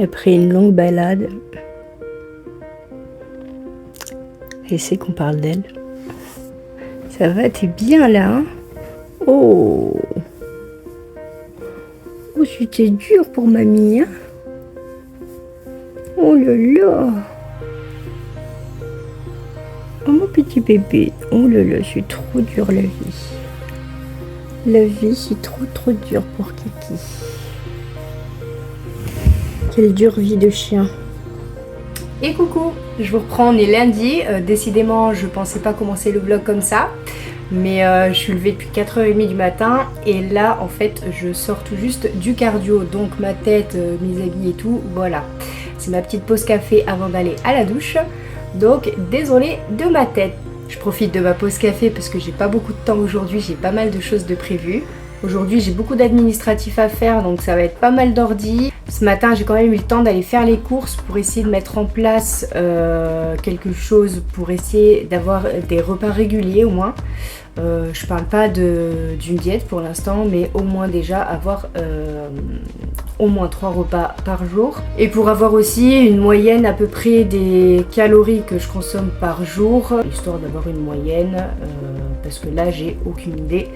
Après une longue balade, elle sait qu'on parle d'elle. Ça va, t'es bien là, hein? Oh, oh, c'était dur pour mamie, hein? Oh là là. Oh mon petit bébé. Oh là là, c'est trop dur la vie. La vie, c'est trop dur pour Kiki. Quelle dure vie de chien. Et coucou, je vous reprends, on est lundi. Décidément, je pensais pas commencer le vlog comme ça. Mais je suis levée depuis 4h30 du matin. Et là, en fait, je sors tout juste du cardio. Donc ma tête, mes habits et tout, voilà. C'est ma petite pause café avant d'aller à la douche. Donc désolée de ma tête. Je profite de ma pause café parce que j'ai pas beaucoup de temps aujourd'hui. J'ai pas mal de choses de prévues. Aujourd'hui, j'ai beaucoup d'administratifs à faire, donc ça va être pas mal d'ordi. Ce matin, j'ai quand même eu le temps d'aller faire les courses pour essayer de mettre en place quelque chose pour essayer d'avoir des repas réguliers au moins. Je parle pas d'une diète pour l'instant, mais au moins déjà avoir au moins 3 repas par jour. Et pour avoir aussi une moyenne à peu près des calories que je consomme par jour, histoire d'avoir une moyenne, parce que là, j'ai aucune idée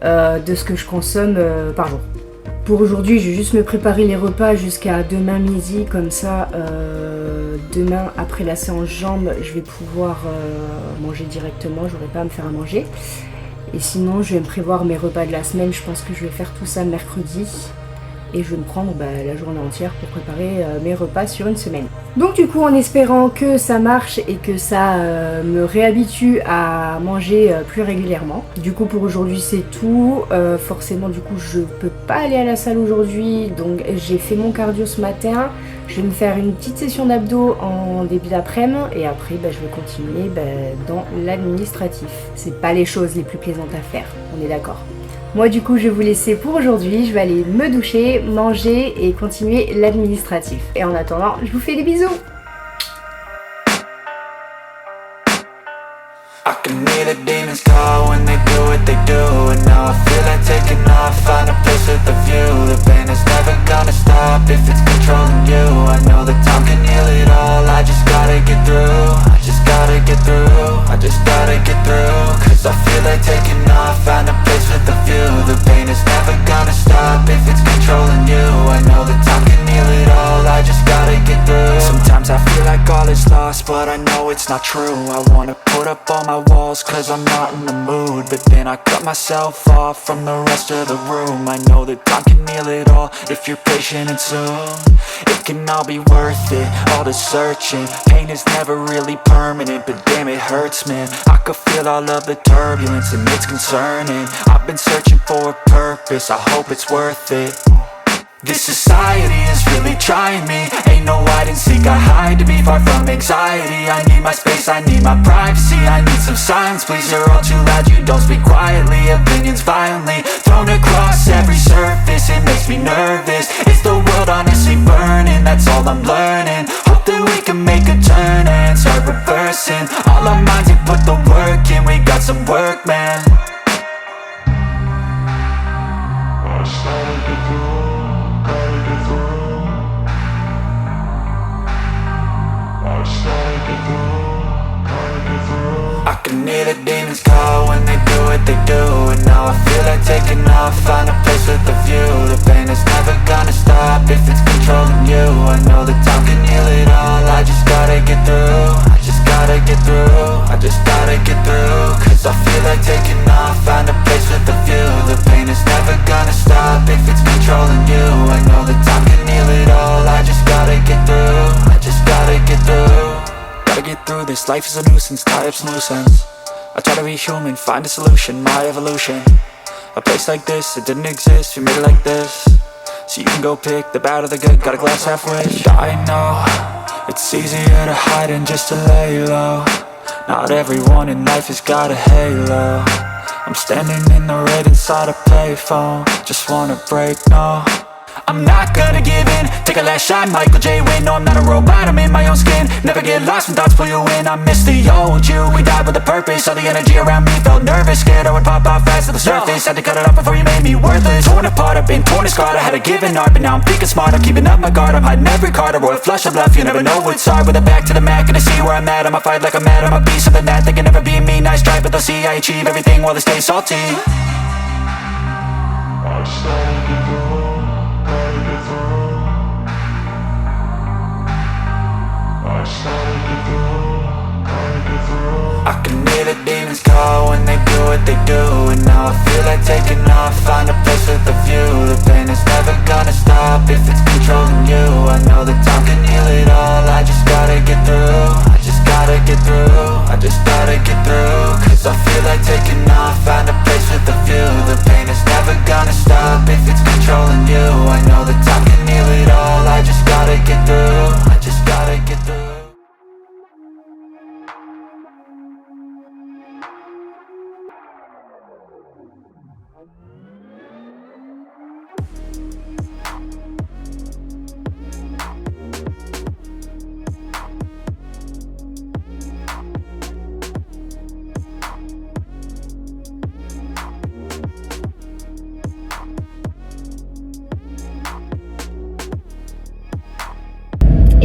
de ce que je consomme par jour. Pour aujourd'hui, je vais juste me préparer les repas jusqu'à demain midi, comme ça demain après la séance jambes, je vais pouvoir manger directement, j'aurai pas à me faire à manger. Et sinon, je vais me prévoir mes repas de la semaine, je pense que je vais faire tout ça mercredi. Et je vais me prendre la journée entière pour préparer mes repas sur une semaine. Donc du coup, en espérant que ça marche et que ça me réhabitue à manger plus régulièrement. Du coup, pour aujourd'hui, c'est tout. Forcément, du coup, je peux pas aller à la salle aujourd'hui. Donc j'ai fait mon cardio ce matin. Je vais me faire une petite session d'abdos en début d'après-midi. Et après, je vais continuer dans l'administratif. C'est pas les choses les plus plaisantes à faire, on est d'accord. Moi du coup je vais vous laisser pour aujourd'hui, je vais aller me doucher, manger et continuer l'administratif. Et en attendant, je vous fais des bisous. I can hear the demons call when they do what they do. And now I feel like taking off, find a place with a view. The pain is never gonna stop if it's controlling you. I know that time can heal it all, I just gotta get through. I just gotta get through, I just gotta get through. Cause I feel like taking off, find a place with a view. The pain is never gonna stop if it's controlling you. I know that time can heal it all, I just gotta get through. Sometimes I feel like all is lost, but I know it's not true. I wanna put up all my walls cause I'm not in the mood. But then I cut myself off from the rest of the room. I know that time can heal it all if you're patient and soon. It can all be worth it, all the searching. Pain is never really permanent, but damn it hurts man. I could feel all of the turbulence and it's concerning. I've been searching for a purpose, I hope it's worth it. This society is really trying me. Ain't no hide and seek, I hide to be far from anxiety. I need my space, I need my privacy. I need some silence, please, you're all too loud. You don't speak quietly, opinions violently thrown across every surface. It makes me nervous, is the world honestly burning? That's all I'm learning. Hope that we can make a turn and start reversing all our minds and put the work in. We got some work, man. I can hear the demons call when they do what they do. And now I feel like taking off, find a place with a view. The pain is never gonna stop if it's controlling you. I know that time can heal it all, I just gotta get through. I just gotta get through, I just gotta get through. Cause I feel like taking off, find a place with a view. The pain is never gonna stop if it's controlling you. I know that time can heal it all, I just gotta get through. I just gotta get through. Gotta get through this, life is a nuisance, tie up some loose ends. I try to be human, find a solution, my evolution. A place like this, it didn't exist, we made it like this. So you can go pick the bad or the good, got a glass half wish. I know, it's easier to hide than just to lay low. Not everyone in life has got a halo. I'm standing in the red inside a payphone, just wanna break, no. I'm not gonna give in. Take a last shot, Michael J. Win. No, I'm not a robot, I'm in my own skin. Never get lost when thoughts pull you in. I miss the old you, we died with a purpose. All the energy around me felt nervous. Scared I would pop out fast to the surface. Had to cut it off before you made me worthless. Torn apart, I've been torn and scarred. I had a given art, but now I'm thinking smart. I'm keeping up my guard, I'm hiding every card. A royal flush of love, you never know what's hard. With a back to the mat, gonna see where I'm at. I'ma fight like I'm mad, I'ma be something that they can never be me. Nice try, but they'll see I achieve everything while they stay salty. I just gotta get through, gotta get through. I just gotta get through, gotta get through. I can hear the demons call when they do what they do. And now I feel like taking off, find a place with a view. The pain is never gonna stop if it's controlling you. I know that time can heal it all, I just gotta get through. I just gotta get through, I just gotta get through. Cause I feel like taking off, find a place with a view. The pain is never gonna stop if it's controlling you. I know that time can heal it all, I just gotta get through. I just gotta get through.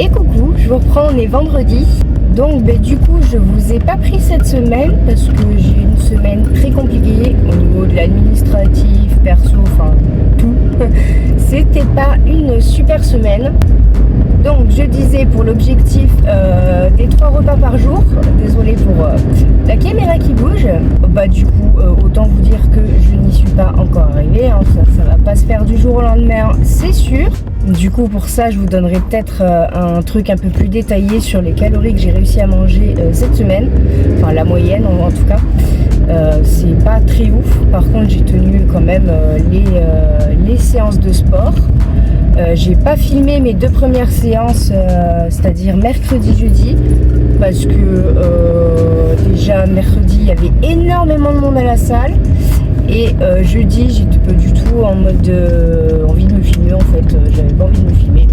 Et coucou, je vous reprends, on est vendredi. Donc du coup je vous ai pas pris cette semaine parce que j'ai eu une semaine très compliquée au niveau de l'administratif, perso, enfin tout. C'était pas une super semaine. Donc je disais pour l'objectif des 3 repas par jour, désolé pour la caméra qui bouge, bah du coup autant vous dire que je n'y suis pas encore arrivée, hein. Ça va pas se faire du jour au lendemain, c'est sûr. Du coup pour ça je vous donnerai peut-être un truc un peu plus détaillé sur les calories que j'ai réussi à manger cette semaine, enfin la moyenne en tout cas. C'est pas très ouf, par contre j'ai tenu quand même les séances de sport. J'ai pas filmé mes 2 premières séances, c'est-à-dire mercredi, jeudi, parce que déjà mercredi il y avait énormément de monde à la salle et jeudi j'étais pas du tout en mode envie de me filmer en fait, j'avais pas envie de me filmer,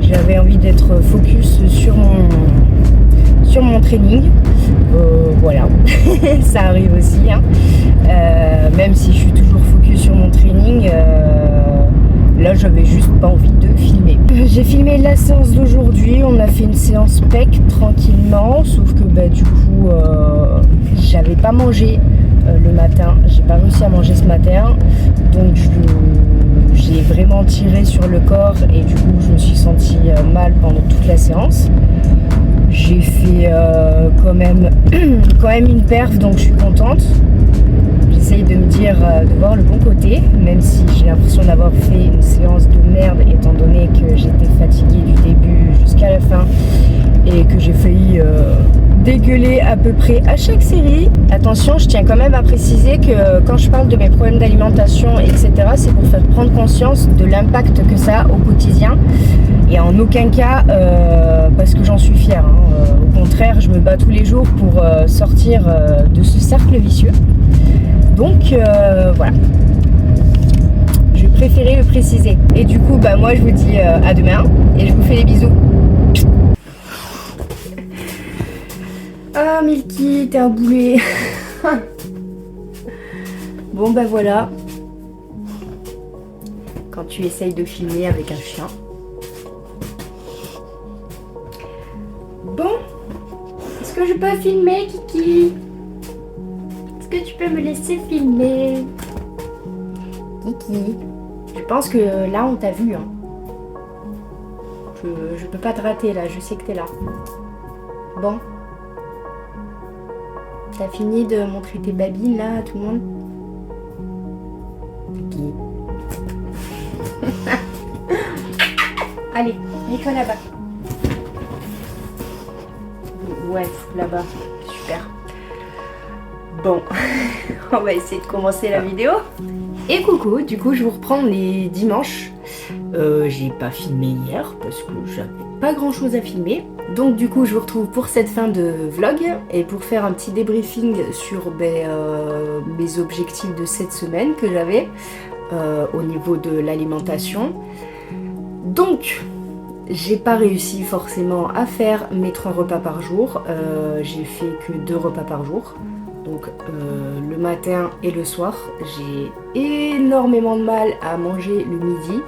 j'avais envie d'être focus sur mon training, voilà, ça arrive aussi, hein. Même si je suis toujours focus sur mon training. Là, j'avais juste pas envie de filmer. J'ai filmé la séance d'aujourd'hui. On a fait une séance pec tranquillement. Sauf que du coup, j'avais pas mangé le matin. J'ai pas réussi à manger ce matin. Donc, j'ai vraiment tiré sur le corps. Et du coup, je me suis sentie mal pendant toute la séance. J'ai fait quand même une perf. Donc, je suis contente. J'essaye de me dire, de voir le bon côté, même si j'ai l'impression d'avoir fait une séance de merde étant donné que j'étais fatiguée du début jusqu'à la fin et que j'ai failli dégueuler à peu près à chaque série. Attention, je tiens quand même à préciser que quand je parle de mes problèmes d'alimentation, etc., c'est pour faire prendre conscience de l'impact que ça a au quotidien et en aucun cas parce que j'en suis fière, hein. Au contraire, je me bats tous les jours pour sortir de ce cercle vicieux. Donc voilà, je préférais le préciser. Et du coup, moi je vous dis à demain et je vous fais des bisous. Ah Milky, t'es un boulet. Bon voilà, quand tu essayes de filmer avec un chien. Bon, est-ce que je peux filmer, Kiki? Est-ce que tu peux me laisser filmer? Kiki, je pense que là on t'a vu, hein. Je peux pas te rater là, je sais que t'es là. Bon, t'as fini de montrer tes babines là à tout le monde? Kiki. Allez, mets-toi là-bas. Ouais, là-bas, super. Bon, on va essayer de commencer la vidéo. Et coucou, du coup je vous reprends les dimanches. J'ai pas filmé hier parce que j'avais pas grand chose à filmer. Donc du coup je vous retrouve pour cette fin de vlog et pour faire un petit débriefing sur mes objectifs de cette semaine que j'avais au niveau de l'alimentation. Donc, j'ai pas réussi forcément à faire mes 3 repas par jour. J'ai fait que 2 repas par jour. Donc le matin et le soir. J'ai énormément de mal à manger le midi.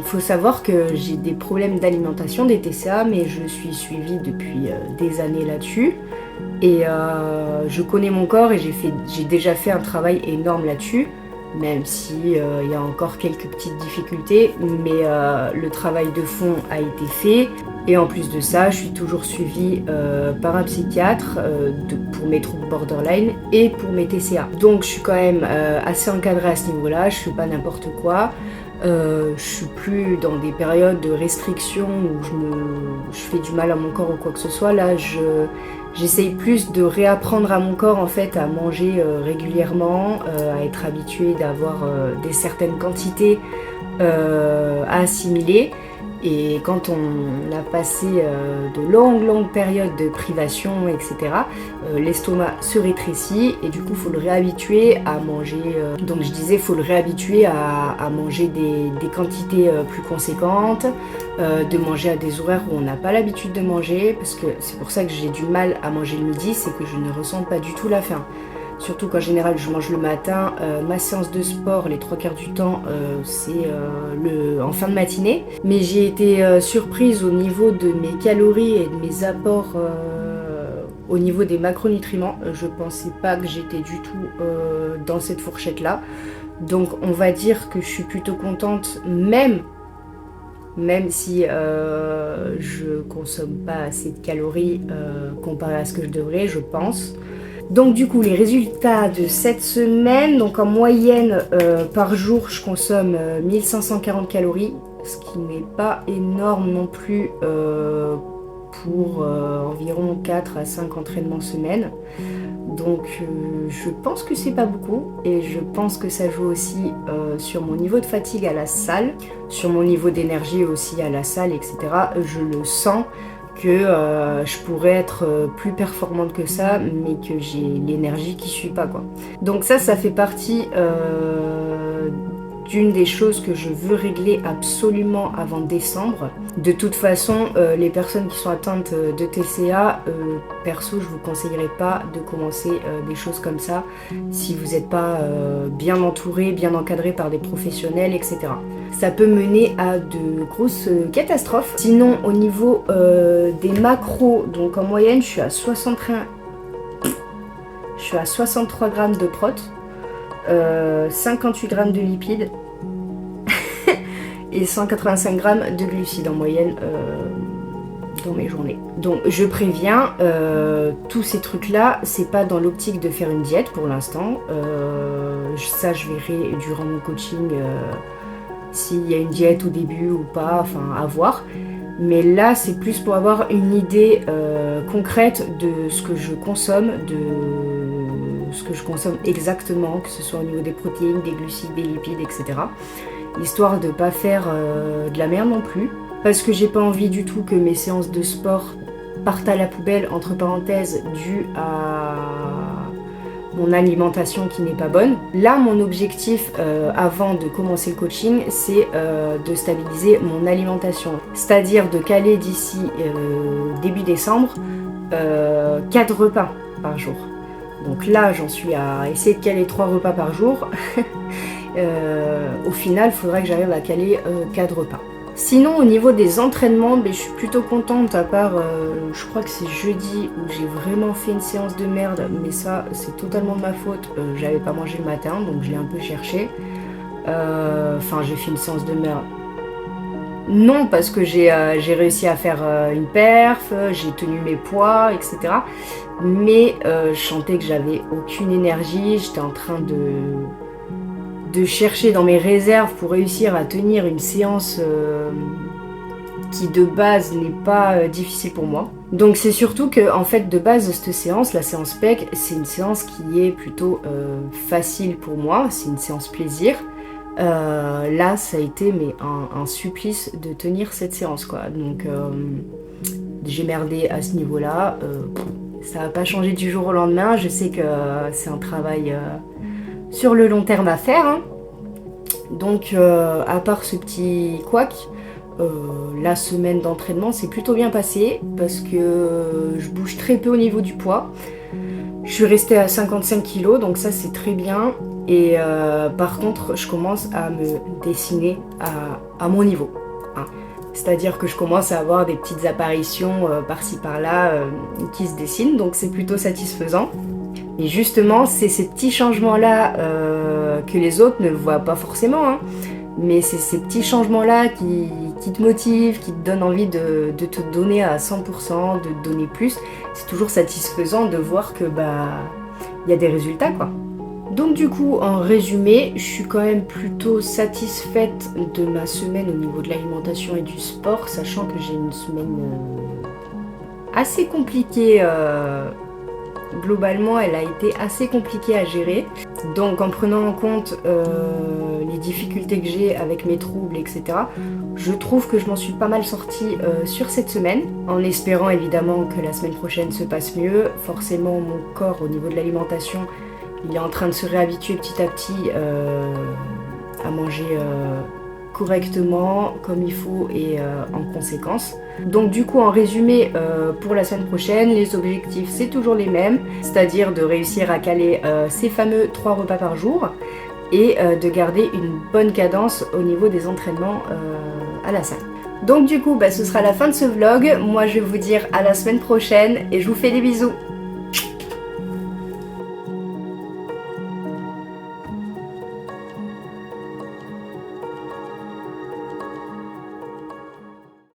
Faut savoir que j'ai des problèmes d'alimentation, des TCA, mais je suis suivie depuis des années là-dessus. Et je connais mon corps et j'ai déjà fait un travail énorme là-dessus. Même si y a encore quelques petites difficultés, mais le travail de fond a été fait. Et en plus de ça, je suis toujours suivie par un psychiatre pour mes troubles borderline et pour mes TCA. Donc je suis quand même assez encadrée à ce niveau-là, je fais pas n'importe quoi. Je suis plus dans des périodes de restriction où je fais du mal à mon corps ou quoi que ce soit. Là, j'essaye plus de réapprendre à mon corps en fait à manger régulièrement, à être habitué d'avoir des certaines quantités à assimiler. Et quand on a passé de longues périodes de privation, etc., l'estomac se rétrécit et du coup il faut le réhabituer à manger. Donc je disais, il faut le réhabituer à manger des quantités plus conséquentes, de manger à des horaires où on n'a pas l'habitude de manger, parce que c'est pour ça que j'ai du mal à manger le midi, c'est que je ne ressens pas du tout la faim. Surtout qu'en général je mange le matin, ma séance de sport les 3/4 du temps c'est en fin de matinée. Mais j'ai été surprise au niveau de mes calories et de mes apports au niveau des macronutriments. Je pensais pas que j'étais du tout dans cette fourchette là. Donc on va dire que je suis plutôt contente même si je consomme pas assez de calories comparé à ce que je devrais, je pense. Donc du coup les résultats de cette semaine, donc en moyenne par jour je consomme 1540 calories, ce qui n'est pas énorme non plus pour environ 4 à 5 entraînements semaine. Donc je pense que c'est pas beaucoup et je pense que ça joue aussi sur mon niveau de fatigue à la salle, sur mon niveau d'énergie aussi à la salle, etc. Je le sens que je pourrais être plus performante que ça, mais que j'ai l'énergie qui suit pas quoi. Donc ça fait partie d'une des choses que je veux régler absolument avant décembre. De toute façon, les personnes qui sont atteintes de TCA, perso, je vous conseillerais pas de commencer des choses comme ça si vous n'êtes pas bien entouré, bien encadré par des professionnels, etc. Ça peut mener à de grosses catastrophes. Sinon, au niveau des macros, donc en moyenne, je suis à 63 grammes de prot, 58 grammes de lipides et 185 grammes de glucides en moyenne dans mes journées. Donc je préviens, tous ces trucs-là, c'est pas dans l'optique de faire une diète pour l'instant. Ça, je verrai durant mon coaching s'il y a une diète au début ou pas, enfin à voir. Mais là, c'est plus pour avoir une idée concrète de ce que je consomme, exactement, que ce soit au niveau des protéines, des glucides, des lipides, etc. Histoire de pas faire de la merde non plus. Parce que j'ai pas envie du tout que mes séances de sport partent à la poubelle, entre parenthèses, dû à mon alimentation qui n'est pas bonne. Là, mon objectif avant de commencer le coaching, c'est de stabiliser mon alimentation. C'est-à-dire de caler d'ici début décembre 4 repas par jour. Donc là, j'en suis à essayer de caler 3 repas par jour. Au final, il faudrait que j'arrive à caler 4 repas. Sinon, au niveau des entraînements, je suis plutôt contente, à part, je crois que c'est jeudi où j'ai vraiment fait une séance de merde, mais ça, c'est totalement de ma faute. J'avais pas mangé le matin, donc je l'ai un peu cherché. J'ai fait une séance de merde. Non, parce que j'ai réussi à faire une perf, j'ai tenu mes poids, etc. Mais je sentais que j'avais aucune énergie, j'étais en train de chercher dans mes réserves pour réussir à tenir une séance qui de base n'est pas difficile pour moi. Donc c'est surtout que en fait de base cette séance, la séance PEC, c'est une séance qui est plutôt facile pour moi, c'est une séance plaisir. Là ça a été un supplice de tenir cette séance quoi. Donc j'ai merdé à ce niveau là. Ça n'a pas changé du jour au lendemain, je sais que c'est un travail sur le long terme à faire, hein. Donc à part ce petit couac, la semaine d'entraînement s'est plutôt bien passée parce que je bouge très peu au niveau du poids. Je suis restée à 55 kg, donc ça c'est très bien. Et par contre, je commence à me dessiner à mon niveau. Hein. C'est-à-dire que je commence à avoir des petites apparitions par-ci par-là qui se dessinent, donc c'est plutôt satisfaisant. Et justement, c'est ces petits changements-là que les autres ne voient pas forcément, hein. Mais c'est ces petits changements-là qui te motivent, qui te donnent envie de te donner à 100%, de te donner plus. C'est toujours satisfaisant de voir que y a des résultats, quoi. Donc du coup, en résumé, je suis quand même plutôt satisfaite de ma semaine au niveau de l'alimentation et du sport, sachant que j'ai une semaine assez compliquée. Globalement, elle a été assez compliquée à gérer. Donc en prenant en compte les difficultés que j'ai avec mes troubles, etc., je trouve que je m'en suis pas mal sortie sur cette semaine, en espérant évidemment que la semaine prochaine se passe mieux. Forcément, mon corps au niveau de l'alimentation, il est en train de se réhabituer petit à petit à manger correctement, comme il faut et en conséquence. Donc du coup, en résumé, pour la semaine prochaine, les objectifs c'est toujours les mêmes, c'est-à-dire de réussir à caler ces fameux 3 repas par jour et de garder une bonne cadence au niveau des entraînements à la salle. Donc du coup, ce sera la fin de ce vlog. Moi je vais vous dire à la semaine prochaine et je vous fais des bisous.